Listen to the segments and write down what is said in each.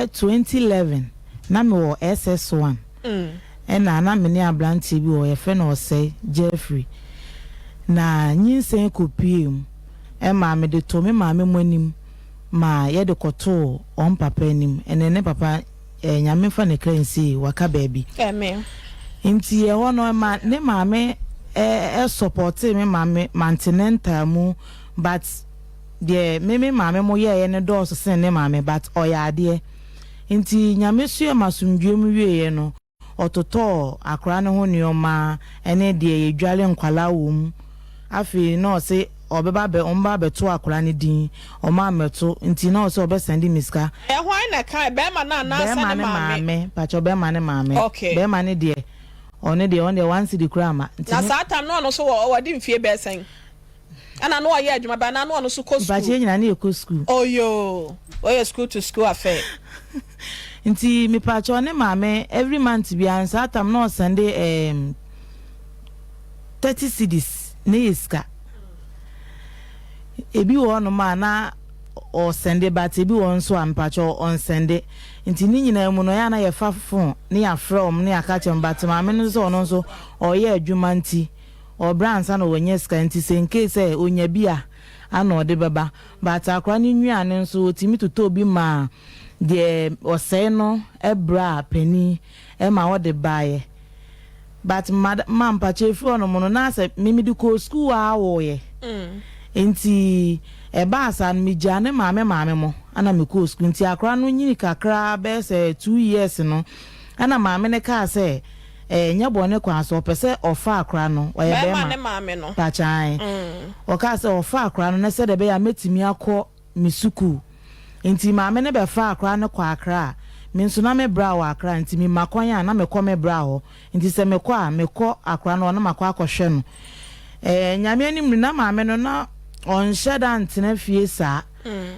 2011 na me wo SS1 na me ne abranti bi wo ye fe na osei Jeffrey na nyinsen kopiem ma me de to me ma me monim ma ye de koto on papa nim ne papa nyame fa ne kransi waka baby amen nti ye wono ma ne ma me support me ma me continental mu but de me ma me mo ye ne do so sen ne ma me but oyade nti nyame so e masumdwem wieye no ototo akra ne ho nioma ene de ye dwale nkwala wom afi no se obeba be omba beto akra ne din o ma meto nti na o se obe send miska hwan na kan be ma na send ma me pa cho be ma ne ma me be ma ne de one de on de one city krama nti na satam no so wodi mfie be sen ana no ye adwuma ba na no so ko school ba che nyina na ko school oyo school to school affair nti mi pa cho ne ma me every month bi an satam no Sunday 30 cedis ne iska ebi wo no ma na o sende but ebi wo nso ampacho on sende nti ni nyina mu no ya na ye fa phone ne ya from ne aka chem but ma me no so no nso o ye adwuma nti o bransa no wonye ska nti se nke se onya bia ana ode beba but akwa ni nnuane nso timi toto bi ma de osei no ebra pani e ma ode bae but ma mpacho efi no no na se mimi ko school a wo ye nti eba asan mi jane maame mo ana me ko school nti akra no nyini kakra be se 2 years no ana maame ne ka se nya bone kwa so pese ofa akra no oye be ma maame no ta chan o ka se ofa akra no ne se de be ya metimi akọ mi suku nti maame ne be fa akra no kwa akra mi nso na me bra wa akra nti mi makwan ya na me kọ me bra ho nti se me kọ akra no na makọ akọhwe no nyame ani mi na maame no na on sheda ntena fie sa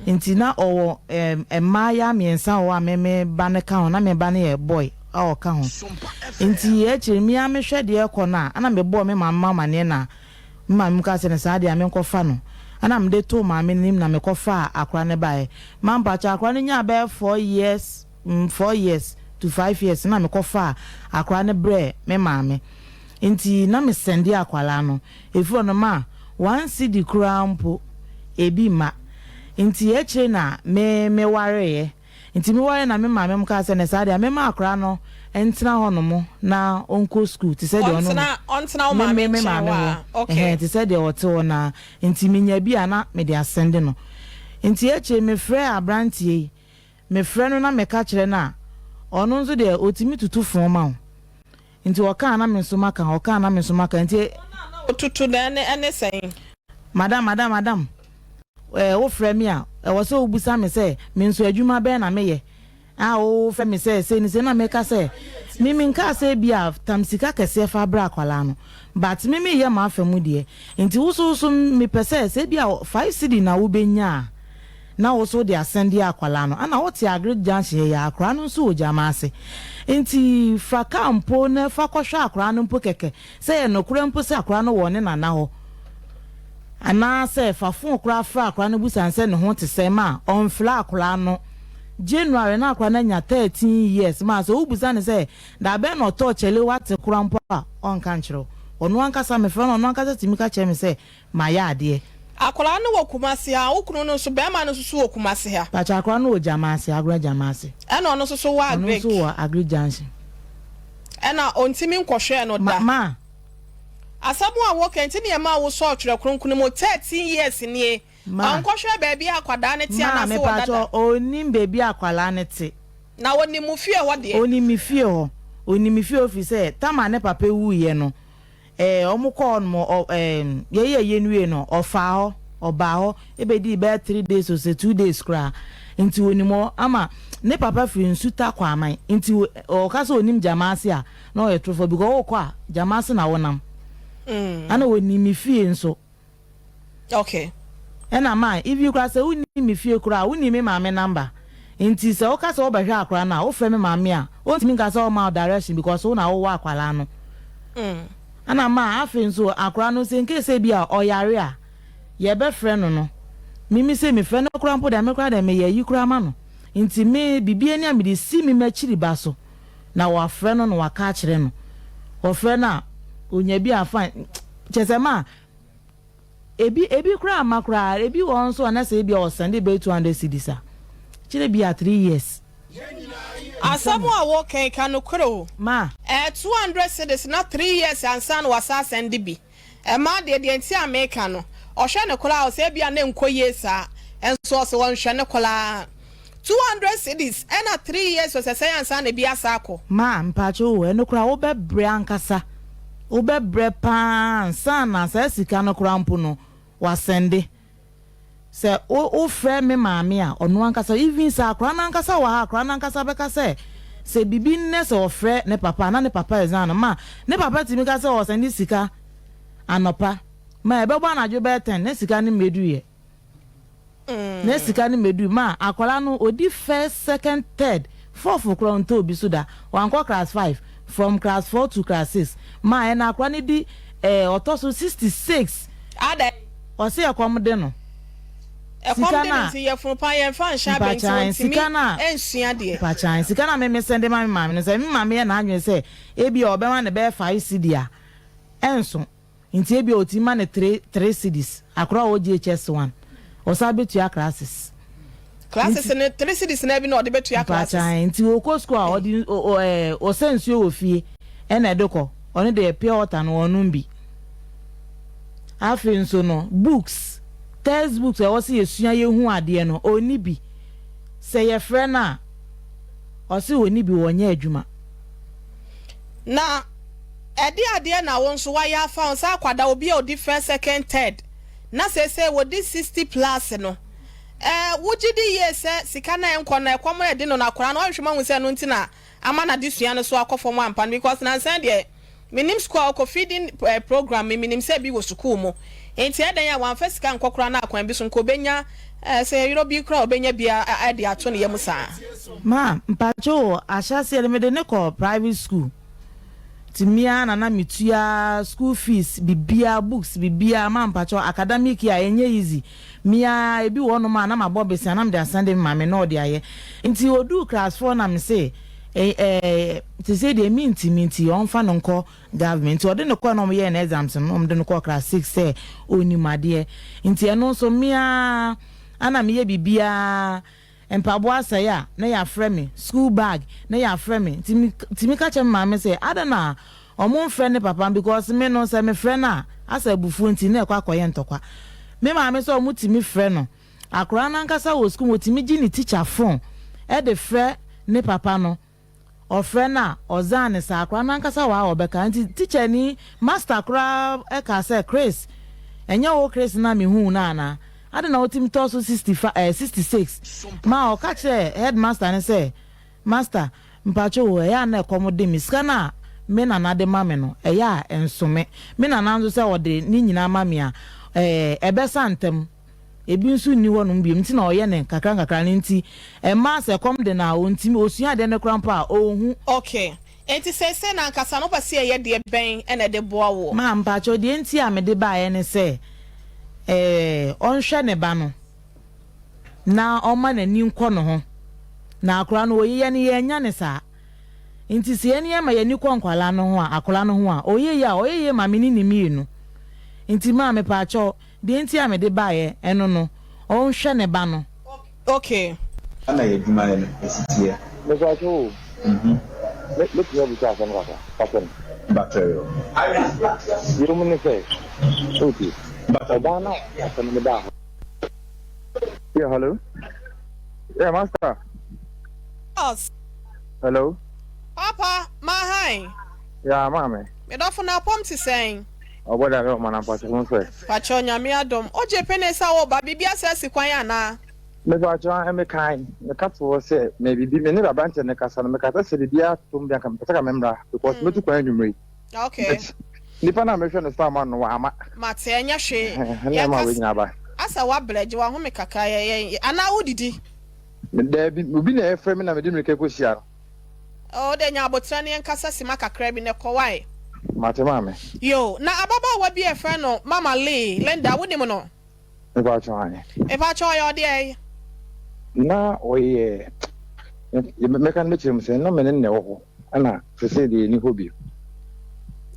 nti na owo emaya miensa wo ameme bane ka ho na me bane ye boy a o ka ho nti ye chirimi ame hwede e ko na ana me bo me mama ne na mama ka se ne sa de ame nkofa no ana me de to mama nim na me kofa akra ne bae mamba cha akra ne nya be 4 years to 5 years na me kofa akra ne bre me mama nti na me sendi akwala no efo no ma one city krampo ebi ma nti eche na me ware ye nti me ware na me ma me ka se ne sa de me ma akra no entina hono mo na onko school ti se de ono ontina o ma me okay ti se de ote na nti me nya bi ana me de asende no nti eche me frɛ abrantie me frɛ no na me ka kire na ono nso de otimi tutu fon ma nti oka na me nso maka nti tutu na ene sen madam wo frɛ me a wo so obusa me sɛ me nso adwuma bɛ na meyɛ wo frɛ me sɛ ni se na me ka sɛ mimi nka sɛ bia tamsika kɛse fa bra kwala no but mimi yɛ ma afa mu de nti wo so me pɛ sɛ bia 5 cedi na wo benya na wo so de asɛnde akwala no ana wo te agric junction ya akra no so ojama ase nti fa kampo na fa kɔhwɛ akra no mpo kɛkɛ sɛ no kura mpo sɛ akra no wɔ ne nana hɔ ana sɛ fa fon kura fra akra no busan sɛ ne ho te sɛ ma ɔnfla akra no January na akra na nya 13 years ma so ubusan ne sɛ da bɛ no to chele wate kura mpo a ɔnka nkyerɛ ɔno ankasa me fra no ɔno ankasa timi ka kyerɛ me sɛ ma yɛ ade akola no wokumase ha okunu no so be ma no so wokumase ha pa cha akola no wo jamase agro jamase e na ono so wa agric no so wa agri junction e na ontimi nkohwe no da ma asabu a wo kenti ne ma wo so otwere kronkunu mo 13 years nie ankohwe ba bia akwada ne ti ana se wo dada onim ba bia akwala ne ti na woni mu fie ho de onim fie office tama ne papa wu ye no omukọ no ye nwie no ofa ho oba ho ebedi be 3 days or 2 days kra nti onimo ama ne papa fi nsuta kwa aman nti o ka so onim jamase a na o yetrofo because o kwa jamase na wonam ana onimi fie nso okay ena ma if you kra say onimi fie kra onimi maame number nti se o ka so obehwe akra na o frɛ me maame a o ntimi ka so o ma direction because o na wo wa akwala no ana ma afi nso akra no se nke se bia oyare a ye be frɛ no no mimi se me frɛ no kra mpo da me kra da me ye yi kra ma no nti me bibie ni amede si me machiri baso na wa frɛ no no waka kyerɛ no o frɛ na onya bi afa chesema ebi kura makura ebi won so na say bi o send be 200 cedis a kyerɛ bi a 3 years asamu a wo kan kan no kro ma 200 cedis na 3 years ansa na wasa send bi ma de nti America no ohwe ne kola o say bi a na nkoye sa enso so won hwe ne kola 200 cedis na 3 years o say ansa na bi asako ma mpacho wo no kura wo be bre ankasa wo be bre pan sana sa sika no kura mpo no wasende se o frɛ me maame a ɔno ankasa even sa akra na ankasa wa ha akra na ankasa bɛka se bibi nne se ofrɛ ne papa na ne papa ezan ma ne papa timi ka se o sende sika anopa ma ebe gba na jo be 10 ne sika ni medu ye ne sika ni medu ma akwala no odi first second third fourth kro nto obi so da wankɔ class 5 from class 4 to class 6 ma na akwala ni di otoso 66 ada o se akwam de no sikana ti ye fun pa ye fan sha ben ti sikana ensua de pachan sikana me sende ma me no se me ma me na anwe se ebi obema ne be 5 cd a enso nti ebi oti ma ne 3 cds akra OGHS1 o sabe tu ya classes ne 3 cds na bi na ode betu ya classes pachan nti o ko school a odi o sensuo wo fie e na edoko oni de pure water no onum bi afi nso no books textbooks e wosi esua ye hu ade no oni bi se ye frɛ na o se oni bi wonye adwuma na ade na won so wa ya fa on sa kwada obi odi first second third na se wodi 60 plus no wujidi ye se sika na enko na ekwom e de no na kwara na ohwema hu se no ntina ama na de sua no so akofo ampan because na san de minim school ko feeding program minim se bi wo school mo enti edan ya wan fasika nkokora na akwan bi so nko benya se yiro bi kra obenya bia ade ato ne yam saa ma mpacho ashasi elemede ne ko private school timia na mitua school fees bibia books bibia ma mpacho academic ya enye easy mia ebi wono ma na mabobesi na mde asande ma me no de aye enti odu class 4 na me say to say the minti on fa nko government o de no ko no ye na exams no de no ko class 6 say onimade nti eno so mia ana me ye bibia empabo asaya na ya frɛ me school bag na ya frɛ me timi ka chem ma me say adana omo frɛ ne papa because me no say me frɛ na asa bufu nti na ekwa koye ntokwa me ma me so omo timi frɛ no akora na nkasa wo school mo timi gi ni teacher phone e de frɛ ne papa no ofre na ozane sa akra na nkasa wa obeka nti teacher ni master kra e ka say Chris enya wo Chris na me hu na na ade na otim to so 66 ma o ka che headmaster ne say master mpacho wo ya na ekomode miska na me na de ma me no e ya ensome me na nzo say ode ni nyina ma me a ebe santem ebi nso ni wonum bi mti na oye ne kakra nti ma se kom de na onti osua de ne krampa ohu okay enti se na nkasa no pase ye de ben ene de boa wo ma mpacho de enti a me de ba ye ne se onhwe ne ba no na oma na ni nko no ho na akora no oye ne ye nya ne sa enti se ye ma ye ni konkwala no ho a akora no ho a oye ma me ni mienu enti ma me pacho de enti a me de ba ye eno no onhwe ne ba no okay ana ye duma ne esitie me pacho look here with us and what battery you mean say okay but now from the bar yeah hello yeah master yes hello papa ma hi yeah mama me do for na pom ti sen oboda go man pacho won say pacho nyame adom oje penesa wo ba bibia sesi kwan ana me pacho am kind me cat was say maybe be me never branch ne kasa me kata se bibia tum bia kam pesa memra because me tu kwan nwumri okay nipa na me hwe no star man no ama mate enya hwe ya ma we nyina ba asa wa bleje wa ho me kaka ye ana wodidi me da bi obi na e frame na me di me keko sia o de nya abotra ne nkasa sima kakra bi ne kowai mate mame yo na ababa wa bi e friend no mama Lee Linda wonim no me pacho ane e pacho yo de na oye meka no chim se no mene ne wo ana se de ni hobi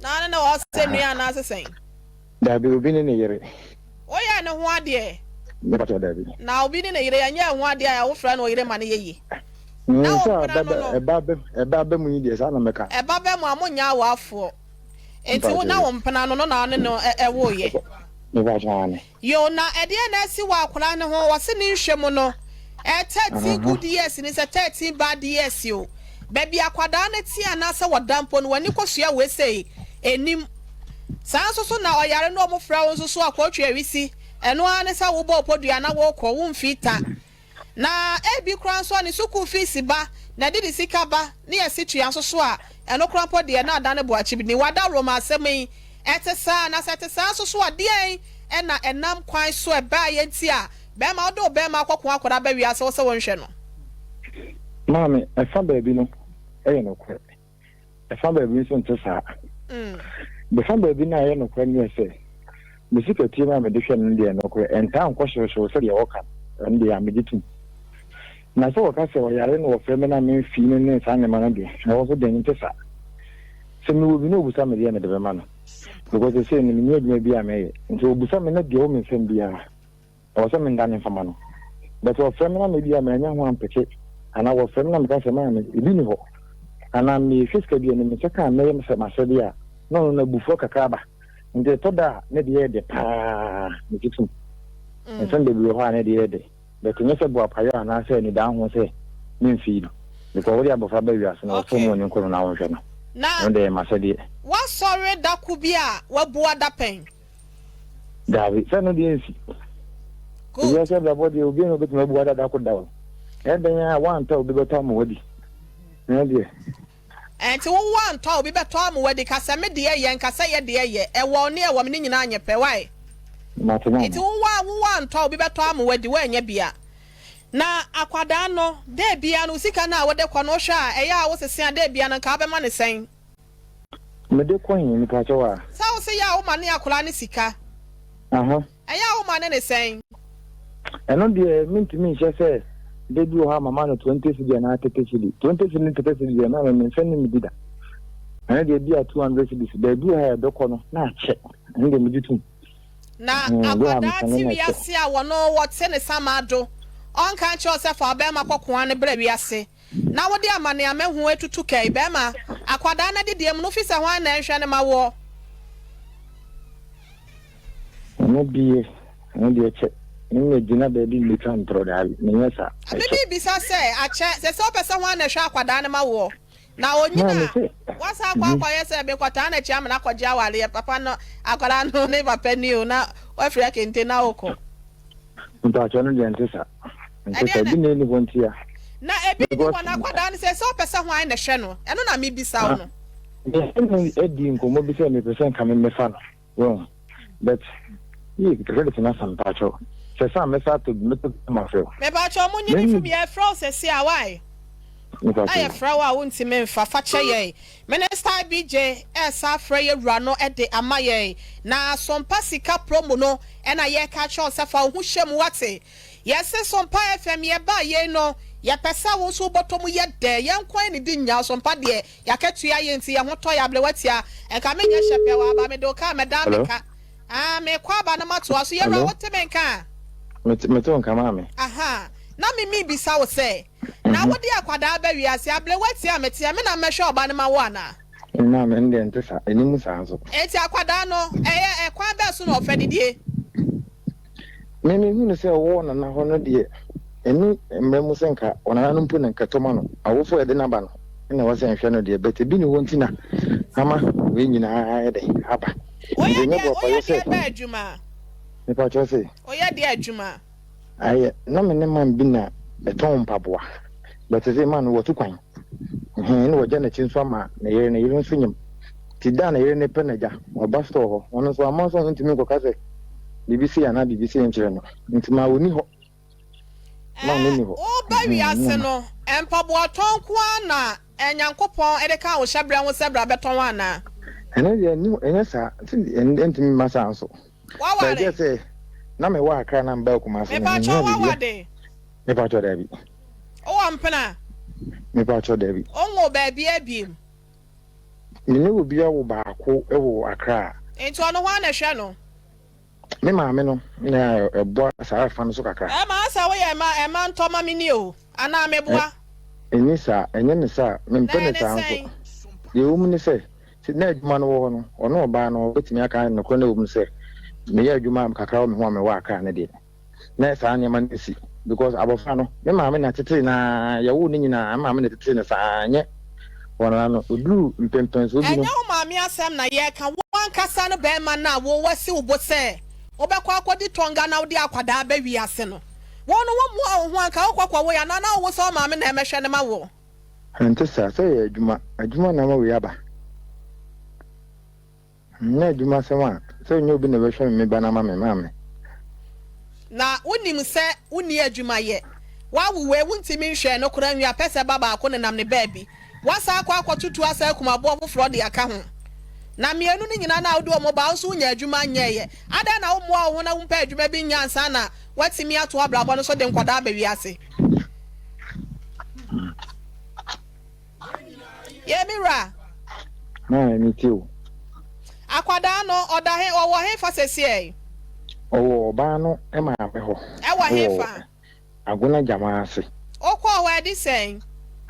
na o se nua na asesen da bi obi ne yere oya ne ho ade me pa da bi na obi ne yere anya ho ade a wo fra na oyere ma ne yeyi na o eba be mu yi de sa na meka eba be mu amonya wo afo enti wo na wo mpena no na ne no wo ye me ba jane yo na ede na si wa akora ne ho wo se ni hwemu no 13 good years ni se 13 bad years yo baby akwada na ti anasa wodampo no wani kosua we sei enim san so na oyare no mo fra won so akwotwe awisi eno ane sa wo bo podua na wo kọ wo mfita na ebi kran so ni suku fees ba na didi sika ba ni esitua so a eno kran podua na ada ne bo achi bi ni wada roma asemi etesa na setesa so ade en na enam kwan so e ba ye nti a be ma odo be ma akọkọ akwada ba wi ase wo se won hwe no mami efa baby no no kwe efa baby so ntesa the fan baby na no kwe ni ese the secret team am de hwe no de no kwe enta nko hwe se de woka ndi am de tu na so woka se wo yare no wo frame na me fi ne sa ne ma na de na wo so de ntesa se mi wo bi no busa me de na de be ma no because they say ni mi adwuma bi am nti obusa me na de o me nsem bia o so me ndane fama no but wo frame na me bia me anya ho ampeke ana wo frame na me ka se ma me ibi ni ho ana mi fiska bi ni me cheka me yem se ma se dia no na bufo kakaba nde to da ne de pa ni kitu Sunday bi ho na de but nye se bo apayo ana se ni dan ho se me mfi no because wo dia bofa ba wiase na so mo ni nko na wo hwe no na nde ma se die wa sorry da ku bi a wa bua da pen David se no die nsi good ye se da body obi no betu bua da ku da wo e ben ya wan ta obi beto mo wadi ne die enti wo wan ta obi beto am wadi ka se me de ye nka se ye de ye e wo ne e wo me nyina anye pe wai matena enti wo wan ta obi beto am wadi wa anya bia na akwada no de bia no sika na wo de kwa no hwa e ya wo sese de bia no ka be ma ne sen me de ko yin ni ka chewa sa wo se ya wo ma ne akola ne sika aha e ya wo ma ne sen eno de mintimi hye se de bi o ha mama no 20 cedi na 30 cedi 20 cedi 30 cedi na me sen ni mi dida ana de bi a 200 cedi de bi ha de ko no na che nde mi ditu na akwada ti wiase a wono wote ne samado on kan che osefa be ma kwakwa ne bra wiase na wo de amane amahu etutu kai be ma akwada na de dem no fisa hwan na nhwe ne ma wo no bi no de che ni gina be bi mi kan tro da ni yesa bibi bisa se ache se so pesa hwan na hwe akwada ne ma wo na onyina wasa kwa yesa be kwata na chi amana kwaje awale papa no akwada no ne papa ni o na wa fria kente na oko nta cho no de ntesa ntesa bi ne ni bontia na ebi ni wana kwada ni se so pesa hwan na hwe no eno na mi bisa wo no edi nkomo bi se me pesa nka me fa no but ye credit na SOMPA cho se sa me sa to me to ma fe me ba cho mo nyi fu bi e fra se si awai ay fra wa wonti me fa fa che ye minister BJ esa fra ye wura no e de amaye na SOMPA sika promo no e na ye ka cho se fa hu hwem wate yes SOMPA FM ye ba ye no ya pesa wo so botom ye de ye nkwan ni di nya SOMPA de ya ketua ye nti ye hoto ya ble watia e ka me nya hyepe wa ba me do ka me da me ka me kwa ba na mato aso ye ra wote me nka me to nka ma me aha na mi bisa wo se na wo de akwada ba wiase able watia me tie me na me hwe oba ne ma wo ana na me ndे ntesa eni mu sa nso eti akwada no e kwa ba so na ofedidie me hu ne se wo na ho no de eni mmemu senka ona no mpu ne nkatoma no awofo de na ba no na wo se nhwe no de bete bi ni wo ntina ama we nyina ayede aba oye de ba adwuma ne pa cho se oye de adwuma aye na me ne man bi na beton mpaboa bete se man wo tu kwan ne wo jana chinso ama na yere nso nyim ti da na yere ne penaja oba store ho ono so ama so ntimi ko kase BBC ana BBC enchire no ntima woni ho ma woni ho o ba wi ase no empaboa tonko na enyankopon edeka wo hyabra wo sebra beton ana ene ye ni enye sa ntimi masa anso waware se na me wa aka na mba kuma so me pa cho wawade Me pa cho Debbie. Oh, ampena. Me pa cho Debbie. Oh, baby, abim. Me no bi awo ba ko e wo Accra. Into no one a shano. Me ma me no na ebo sa fa no so kakra. E ma asa we e man to ma mini o. Ana meboa. Enyi sa, enye ne sa, me mpene ta nko. Ye wo mu ne se, se na adwuma no wo no, ono oba no betimi aka no ko na wo mu se. Me ya adwuma am kakra wo me ho me wa aka na de. Na sa anya man si because abofa no, me ma me na tete na ya wo ni nyina, ma me na tete na sa anye. Wona no oduru mpempen so bi no. Enya wo ma me asem na ye ka wan kasa no be ma na wo wasi wo bo se. Obekwa akwodi tonga na wo di akwada ba wi ase no. Wono wo mu a wo anka wo kwakwa wo ya na na wo so ma me na emehwe ne ma wo. Ante sa say adwuma na ma we aba. Na adwuma se wa, say nyo bi na be hwe me ba na ma me ma me. Na wonim se woni adwuma ye. Wa wo we wuntimi hwe no kora nwa pese baba akọ ne nam ne baabi. Wasa akwa tutu asa kuma bo foforo de aka ho. Na mienu ni nyina na odo mo ba so nya adwuma nyeye. Ada na wo mo a wo na wo mpa adwuma bi nya ansa na watimi ato abrabo no so de nkwada ba wi ase. Ye mira. Na mi ti o. Akwada no oda he owo he fa sesi e. Owo ba no e ma me ho. E wo he fa. Aguna jama ase. Okwa wa di sen.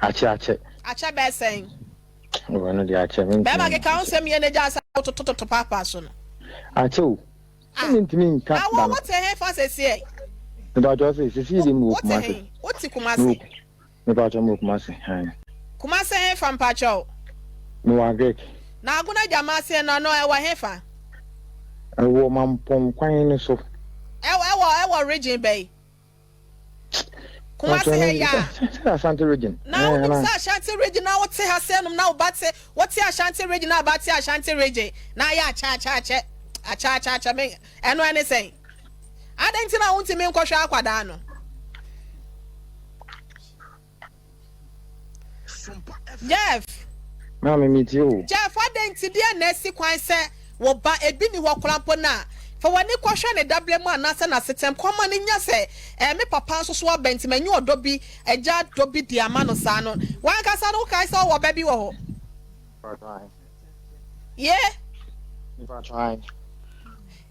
Ache. Acha be sen. Wono di ache me. Be ma ke kan sem ye ne ja sa to papa so no. Ache o. Ntimi nka ba. Awo what he fa sesi e. Ndo jo se sisi di mu kuma se. Oti kuma se. Me ba jo mu kuma se. Han. Kuma se he fa mpa cho. Me wa grek. Na aguna jama se no no e wa he fa. E wo mampom kwan ni so. E wo region bay. Kuma se ya. Ashanti region. Na wo sa Ashanti region na what ha se no na wo bat se what Ashanti region na bat Ashanti region. Na ya cha me eno ene say. Adenti na wonti me nkwohwe akwada no. Jeff. Mama meet you. Jeff adenti dia na si kwan se wo ba ebi ni ho krampo na. For wani kwahwe ne double mu anasa na setem kwama ne nya se me papa nso so abenti manyu odobi eja dobi di ama no sa no. Wan kasa no kai so wo ba bi wo ho. Yeah. If I try.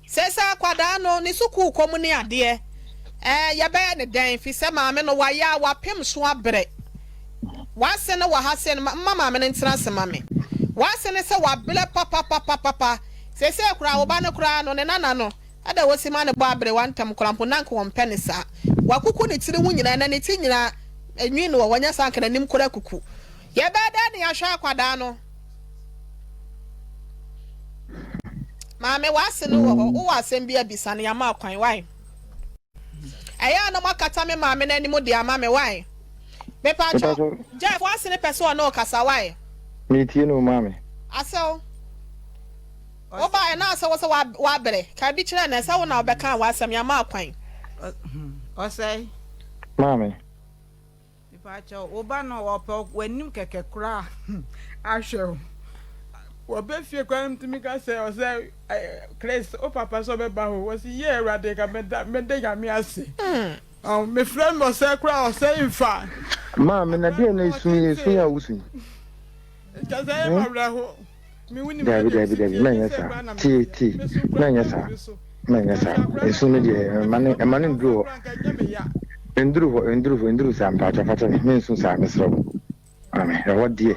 Sesa kwada no ni suku komu ne ade ya be ne den fi se maame no wa ya wa pem so abre wa se ne wa ha se ne mama me ne ntira se mame wa se ne se wa bele papa sese kura wo ba ne kura no ne nana no ada wo si ma ne bo abre wantam krampo nanko won pene sa wa kuku ne tire hu nyina na ne ti nyina enwi no wo nya sanka nanim kura kuku ya be da ne ya hwa kwada no Mame wase no wo wasem bia bisane ya ma kwan wai. Aya no makata me mame na animu de ama me wai. Be pa cho. Jeff wase ne person no kasa wai. Me tie no mame. Aso. Oba na aso wo wa bere. Ka bi kire na sa wo na obeka wasem ya ma kwan. Osai. Mame. Be pa cho oba no wo pe wanim keke kura. Ahwe. Obe fie kwam timi ka se o se Chris o papa so be ba ho wo si ye erade ka meda ya mi ase me friend mo se kra o se infa ma me na de na isu ya wusu ka se ma bra ho mi wuni David na nya sa ti na nya sa isu ne de mane nduru sa mpa cha fata me nsu sa mesro amen e wodie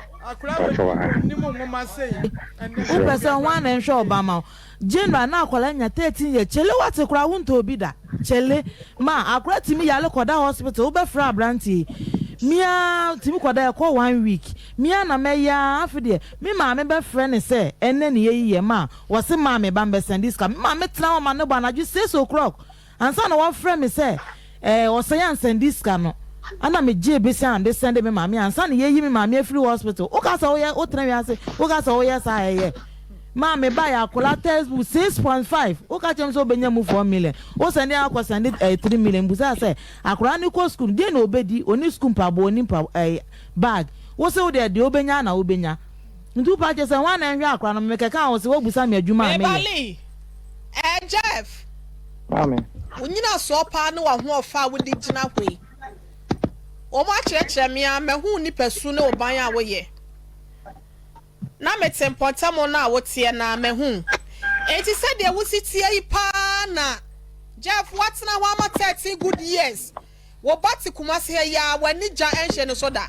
person one and show Obama general na akwala nya 13 years chele wate kura wunto obi da chele ma akura timi yale koda hospital ube fra branti mia timi koda e ko 1 week mia na meya afide me ma me be friend say enne ne ye ma wose ma me ba mbe send this ka ma me tena ma ne ba na ju 6 o'clock ansa na one friend me say wose yan send this ka no ana me je be say and they send me mama ansa na ye yi me mama free hospital o ka so ye o tena wi ase o ka so ye sa ye ma me buy akola textbook 6.5 o ka chem so benya mu 4 million o send akwa send 3 million busa say akola ni ko school dey na obedi oni school pa bo oni pa bag wo se o dey obenya na obenya ndu pa je say wan na hwe akola no me keka o se wo busa me adwuma me Jeff mame unyina so pa na wa ho ofa wo di gina hwe o ma kyerɛkyerɛ me a mahu ni pesu ne oban a woyɛ na metempɔtamo na wotie na mahu enti sɛ de wositie yi pa na Jeff watena ho ama 30 good years wo bati kumase ha ya wani gya enhye ne so da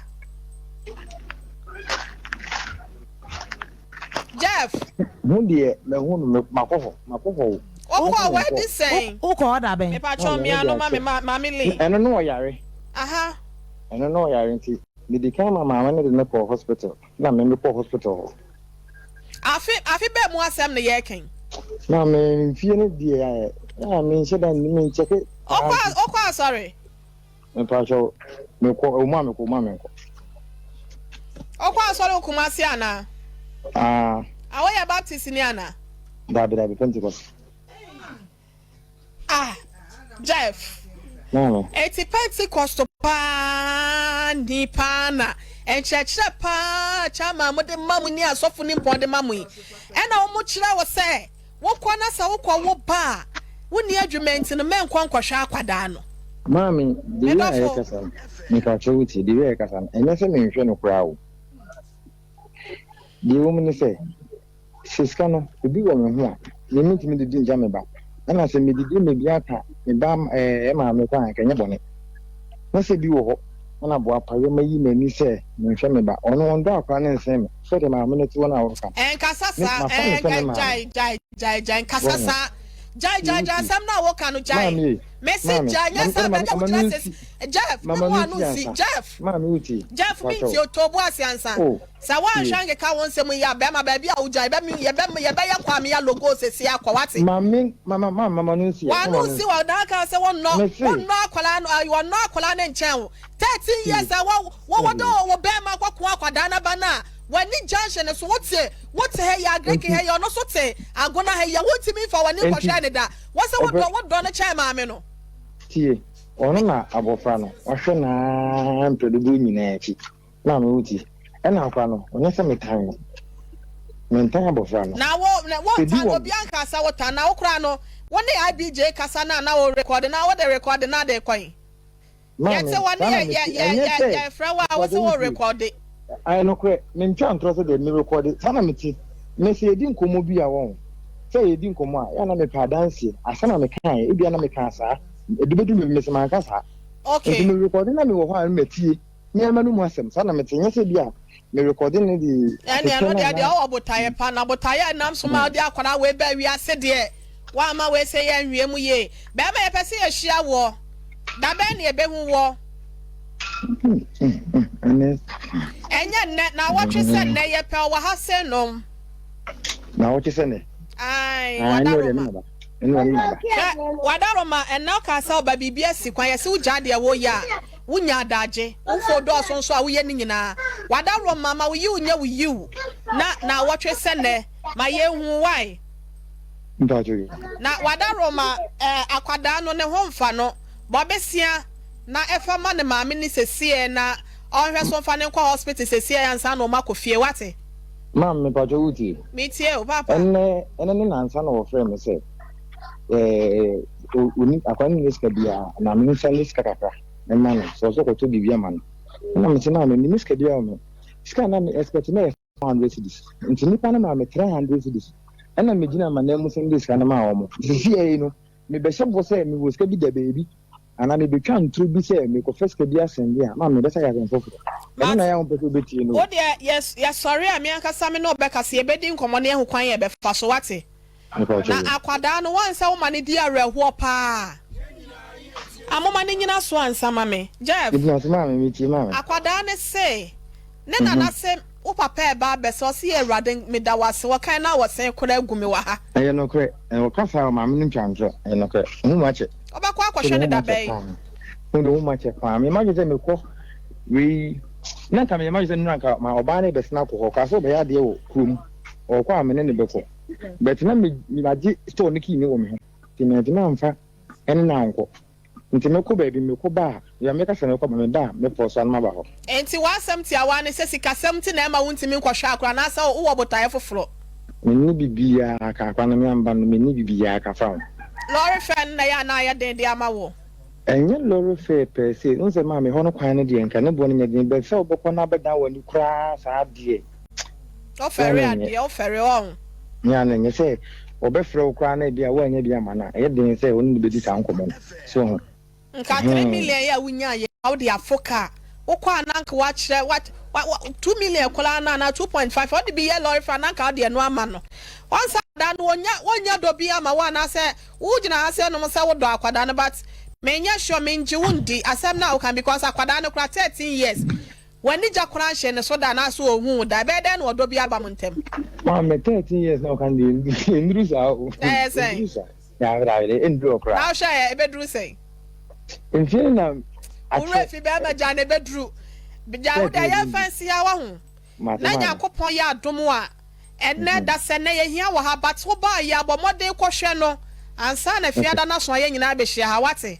Jeff Mundie mahu no makofo okwa we di saying Uko oda ben me pa cho me ano ma me le eno no yare aha eno no yare nti me di kan mama ne de ne ko hospital na me ko hospital afi be mu asem ne ye ken na me fie ne die ya me nche da me ncheke okwa sorry me pa cho me ko o ma me ko okwa sorry kumasi ana awoya baptist ni ana dabi Pentecost Jeff no eti Pentecost pa ni pa na enchechire pa chama mode mamu ni asofo ni mpode mamu yi ena wo mu kire wo se wo kwa na sa wo kwa wo ba wo ni adwument no men kwa nkwahwa akwada no mami de ya e kasa ni ka chowuti de ya kasa enye se me nhwe no kura wo de wo mu ni se siska no obi wo me ho a ye mitimi de dinja me ba ana se me didi me biata me ba ma me kwa kenye bone na se bi wo ho na bo apaye mayi mani se me hwe me ba ono ondo akwa ne nse me so de ma me ne ti wona wo ka kasasa jai kasasa jai sam na wo kanu jai message anya sam na wo classes Jeff me wanu si Jeff mami uti Jeff mi ti otobo asiansa sa wa hwange ka won sem ya be ma ba bia wo jai be mi ye be ya kwa me ya logo sesi akwa wate mama no si wanu si wa da ka se won no akwala no you are no akwala ne nchen 13 years wo do wo be ma kwakwa akwada na bana wani junction so what he ya grek he ya no so te agona he ya wotimi fa wani kwhwa ne da wo se wo do ne chen ma me no tie ono na abofra no ohwe na mpedudu nyina achi na me wuti ena akwa no onye se metan abofra no na wo tan obi anka sa wo tan na wo kra no woni IBJ kasa na wo record na wo de record na de kwan yete woni ya fra wa wo se wo record I no kwe me ntwa ntro so de me record sana meti me se edi nkomo bi a won se edi nkomo a ya na me pa dance asana me kan e bia na me kan sa edubedu me se man kasa okay me record na me wo ho an metie me ama no mu asem sana meti nya se bia me record ne di ya no de o botaye pa na botaye nam so ma de akwara we ba wi ase de wa ma we se ya nwie mu ye ba ma ye pese ye hia wo da ba ne ebe hu wo enye ne na watwe se ne ye pe wa ha se nom na watwe se ne ai wadaroma enna ka sa oba bibia sikwan ye se uja de wo ya wunya adaje ufo do so nso a wo ye ni nyina wadaroma ma wo yi unya wo yi na watwe se ne ma ye hu wai ndajo na wadaroma akwada no ne ho mfa no bobesia na efa ma ne maame ni sesie na onhwe so mfa ne kwa hospital sesie yansa na o makofie wate mam me bajo wuti me tie o papa enne ne nansa na wo frame se uni akwani ni ska bia na me nsa ska kakra e man so ko to bibia man na me tina me ni ska bia me ska na me expect na 100 cedis nti nipa na ma me 300 cedis ena me gina man na mu sem ska na ma wo mo sesie no me be shebo se me wo ska bi da baby ana me betwa ntru bi se me ko first ka bi asende a ma me besa ya nfofo na ya onpeto beti no o de yes sorry am yanka same no be kase e bedi nkomo ne hu kwan ye be fa so wate na akwada no wansa wo mane di areho pa amoma ne nyina so ansa mame Jeff ibna ma me ti ma akwada ne se ne na na se wo papa e ba be so se erade me da wase wo kan na wo sen kora agumi wa ha aye no kre wo kasa ma me ntwa ntro aye no kre hu ma che oba kwa kwhwe ne da bai hu ma che fa me ma je me ko we na ka me ma je nranka ma oba ne be sna ko ka so be ya de wo krum o kwa me ne be ko but na me baji store ne ki ni wo me ho ti me na mfa en na anko nti me ko baby me ko ba ya me ka se me ko me da me for so an ma ba ho enti wa asem ti awa ne se sika sem ti na ma wunti mi nkwhwe akra na sa wo botaye foforo me ni bibia ka kwa na me amba no me ni bibia ka fa lori fan na ya den de ama wo enye loro fe per se unse ma me hono kwan no de enka ne bo no nyedin be se obokọ na beda wani kura saa de o fere ade o fere on nya na nye se obefre okura na bia wa nya bia ma na e den se oni be di sa nkomo so nka 3 million ya wunya ye how de afoka wokọ ananka wa kire wa 2 million kola na 2.5 o de bi ye lorry fa ananka de no ama no once dan wonya do bi ama wa na se wo gina ase no se wo do akwada no but menya sure menji wundi asem na can because akwada no kura 13 years when ni jakura nhye ne so da na so ohun da be den wo do bi aba muntem ma me 13 years now can the ndru sa o say ya graile ndru okra now share e bedru say enfie na ure fi be ma ja ne bedru bija wo da ya fancy ya wa hu na nyakopon ya adomo a enne da se na ye hia wo ha but wo ba ya bomode kwohwe no ansa na fiada na so ye nyina be hia ha wate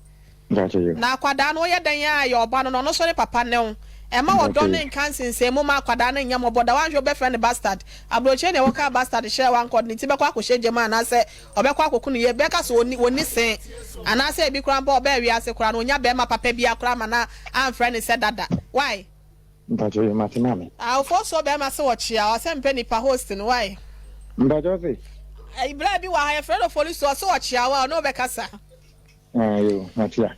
na akwada no ye dan ya ya oba no no so ne papa ne ho e ma wodo ne nkansense mu ma akwada na nya moboda wanhwe be friend bastard abroche ne woka bastard share one code ni ti be kwa akwohye jema na se obekwa akwoku ne ye be ka so oni sen ana se bi kura mba oba wi ase kura no nya be ma papa bi akura ma na am friend se dada why mbajo ye matimame for so be ma se wo chia o se mpe ni pa host no why mbajo se ai bra bi wa ha friend of police so wo chia wa no be kasa yo matia